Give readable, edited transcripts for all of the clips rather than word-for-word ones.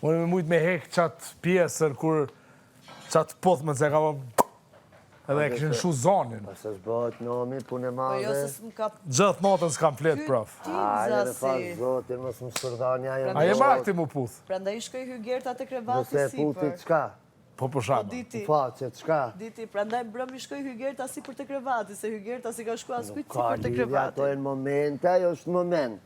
Unë me mujtë me hek qatë pjesën kur qatë pothme se ka po... Edhe e këshin shu zonin. Pas është bëhet nomi, punë e madhe. Gjatë natën s'kam flet, prof. Ajë dhe pas zotin, mësë më shërdhani ajo. A je makti mu puth? Prandaj shkoj Hygerta te krevati sipër. Nëse puthit qka? Po për shama. Faqet, qka? Diti, prandaj mbrëmi shkoj Hygerta sipër te krevati, se Hygerta si ka shku as kujt Ka sipër te lidhja, krevati. ato e në momente, ajo është moment.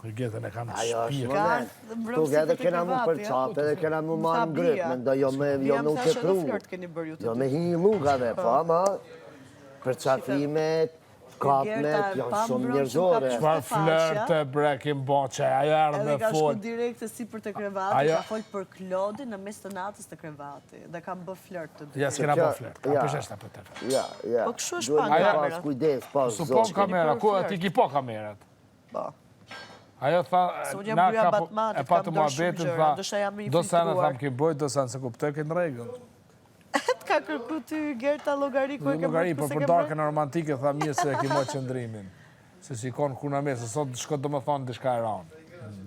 Hygetën e kam të Ajo është shpirë. moment. Tuk edhe kena mu përqape, edhe kena mu marë në gryp, mendoj jo me u kepru. Jo me hi lugave, po ama përqafimet, kapmet, janë shumë njërzore. Qfar flërte brekin boqe, ajo erë me Edhe ka shku fol. direkte sipër te krevati, ka fol për Klodin në mes të natës të krevati. Dhe kam bë flört të dy. Ja, s'kena po flört, ka përsheshta për të fërë. Ja. Po kështu është pa Duhet kamerat. pas kujdes, pas Su po zotin. kamera, ku ti ki po kamerat? Po. Ajo tha, Se unë jam na buja ka Batmatit, e pa të kam dorë shumë muhabetin, gjëra, ndoshta jam i do sa në filtruar. tham ki bojt, do sa në se kuptoj këtë regull. Ka kërku ty Hygerta llogari ku e ke Lugari, bërë, por se për ke darkën bërë? romantike, tha mirë se e ki moj qëndrimin. Se si konë kuna me, se sot shko do më thonë dishka e ranë.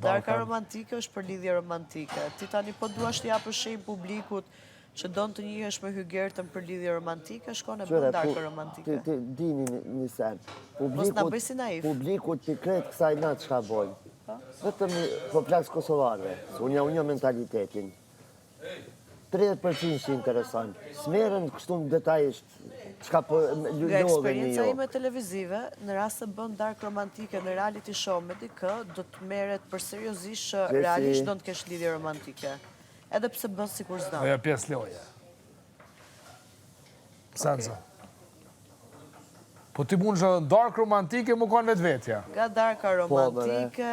Darka romantike është për lidhje romantike. Ti tani po duash të japësh shenjë publikut që don të njihesh me Hygertën për lidhje romantike, shkon e bën darkë romantike. Ti dini një sen. Mos na bëj si naif. Publikut të kretë kësaj natë qka bojnë. Vetëm po plasë kosovarve, se unë jam mentalitetin. 30% që interesant. Smerën kështu në detajisht, qka po Nga lodhe një eksperienca jo. ime televizive, në rast se bën darkë romantike në reality show me dikë, do të merret për seriozisht që realisht do të kesh lidhje romantike. Edhe pse bën sikur s'do. Ajo pjesë loje. Senso. Po ti mund që dark romantike mu kanë vetë vetja. Nga darka romantike,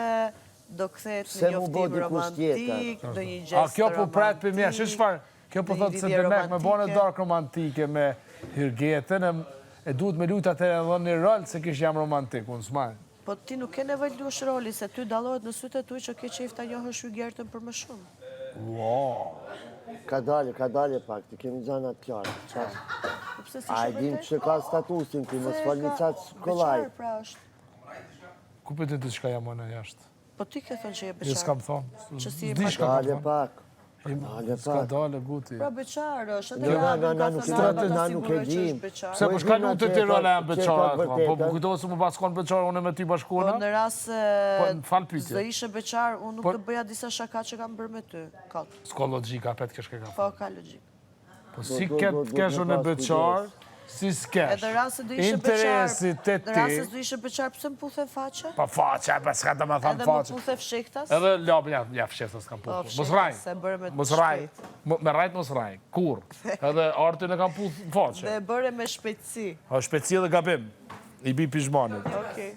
do kthehet në njoftim romantik, do një gjest romantik. A kjo po pret për mje, shfarë? Kjo po thotë se demek me bane dark romantike me Hygetën, e duhet me lujt atë edhe një rol se kish jam romantik, unë s'maj. Po ti nuk ke nevojë lush roli, se ty dallohet në sytë e tuaj që ke qejf ta njohësh Hygertën për më shumë. Wow. Ka dalje pak, ti kemi gjanat kjarë. Pse si A e dim që ka statusin ti, mos falni qatë shkollaj. Beqar, pra është. Ku për ti shka jam në jashtë? Po ti ke thënë që je Je beqar. s'kam thonë. Që si e Di shka kam Dalje thonë. pak. S'ka dale guti. Pra beqar është, Jo, na nuk e dim. Se po shka lutë ti rola jam beqara, po kujtohet se mu pas konë beqara, unë me ty Po bashkona? në rast Po në falë se pytje. s'do ishe beqar, unë nuk të bëja disa shaka që kam bërë me ty. Kot. S'ko logika, pet kesh ke ka. Po ka logjik. Po si ketë kesh unë e beqar, si s'kesh. Edhe rast se do ishe beqar, Interesit të në rast se ti, do ishe beqar, pse më puthe faqe? pa faqe, pa s'ka të me thamë Edhe më faqe. puthe fshektas? Edhe lopë, ja fshefës s'kam Po, putë. Mos fshektas, raj, se bërë me mos raj, me rajt mos raj, kur. Edhe artin e kam putë faqe. Dhe e bëre me shpejtësi. O shpeci dhe gabim, i bi pizhmanit. Okej.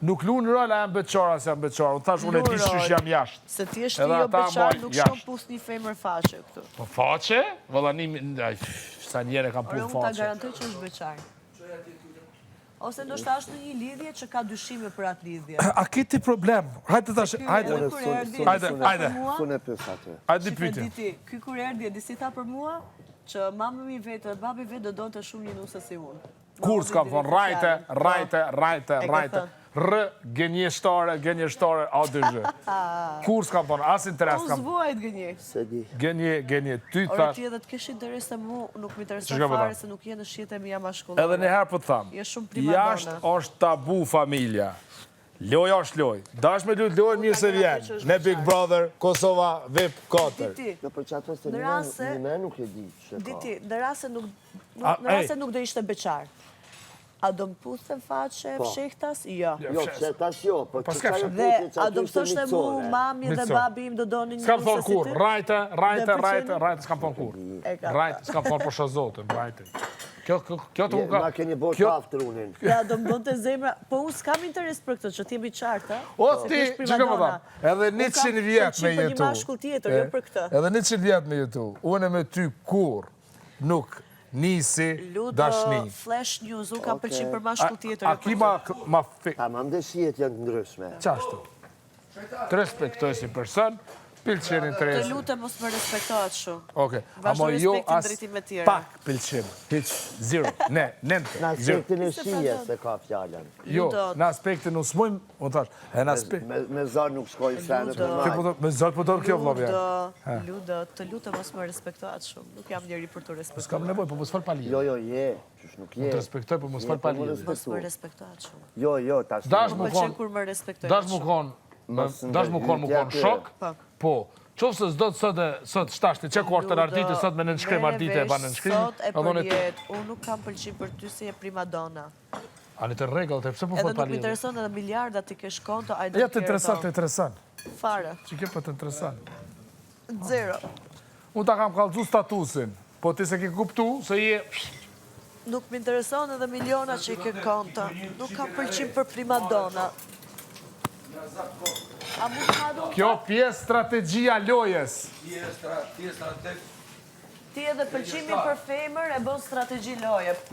Nuk lu në rola jam beqara se jam beqara, unë thash unë e di qysh jam jashtë. Se ti është Edhe ti jo ata beqar, moj nuk jashtë. shkon pus një femër faqe këtu. Po faqe, vëllanim, sa njerë kam Por putë unë ta faqe. garantoj që është beqar. Ose ndoshta është në një lidhje që ka dyshime për atë lidhje. A kiti problem? Hajde tash, hajde. Edhe kur erdhi, Hajde, disi tha hajde. për mua, Sune pës aty. Hajde shifë pyetje. diti, ky kur erdhi, disi tha për mua, që mamëmi vetë dhe babi vetë do donte shumë një nuse si unë. Kur s'kam thonë, rajte. Gënjeshtare, ADG. Kur s'kam thonë, as interes Unë kam. zvuajt gënje. Se di. Gënje, ty Ore thash. ti edhe të kesh interes të mu, nuk më Ç'ka intereson po fare tha? se nuk je në shite mi jam ashkullore. Edhe njëherë po të thamë, Je shumë primadona. jashtë është tabu familja. Loja është loj. Dash me lutë lojën mirë se vjen. Me Big Brother, Kosova, VIP 4. Diti, Jo për qato se Në rase- një me nuk e di që ka. Diti, në rase nuk A, në rase nuk do ishte beqar. A do më puthe faqe, Po. fshektas? Jo. Jo, pse tas jo, po që s'ka ka fshet. jo Dhe putje që a aty do më ishte thoshte mu, micore. mami dhe Micore. babi im do doni një S'kam nuse thonë si kur, ty? rajte, s'kam thonë kur. E ka. Rajte, s'kam thonë për shazotën, rajte. Kjo të u ka... Ma keni bërë kjo- paft runin. Ja, do më donte zemra, po unë s'kam interes për këtë, që t'jemi qartë, ha? O, Se ti, t'jesh që ka më primadona. thamë, edhe 100 vjetë me Unë kam për një jetu. mashkull tjetër, jo për këtë. Edhe 100 vjetë me jetu. Unë me ty kur nuk nisi Ludo, dashni. Flash News, unë kam pëlqim për A mashkull tjetër, jo për ki këtë. ma fi... Ta ma mdeshijet janë të ndryshme. Qashtu? Të respektoj si person, Pëlqen Të interesi. lutem mos më respektohet shumë. Oke, Vazhdo amo jo respektin as drejtime tjera. pak pëlqim. Hiq, zero. Ne, nente. Në Zero. aspektin e shije se ka fjallën. Jo, në aspektin në smojmë, unë thash, e në aspekt. Me zërë nuk shkojnë senet në rajtë. Me zërë po dorë kjo vlobja. Ludo, të lutem mos më respektohet shumë. Nuk jam njeri për të respektuar. S'kam nevoj, po mos fal pali. Jo, je, qysh nuk je. Të respektoj, po mos fal pali. Mos më respektohet shumë. Jo, tash. Dash Më mu pëlqen kon, kur më respektojnë. dash mu kon shok, po. Qofë se s'do të sot shtashti, që ku artër artiti, sot me nënshkrim artiti e ba nënshkrim. Sot e përjet, unë nuk kam pëlqim për ty si e prima dona. Ani të regull, të pëse po Edhe fal nuk pali. më intereson edhe miliardat i kesh konto, I Ja, don't të care interesant, at të all. interesant. Fare. Që ke për të interesant. Zero. Unë ta kam kallëzu statusin, po ti se ke kuptu, se je... Nuk më intereson edhe miliona që i ke konto. Nuk kam pëlqim për prima dona. A mu ka do... Kjo pjesë strategjia lojes. Ti edhe pëlqimi për femër e bën strategji loje.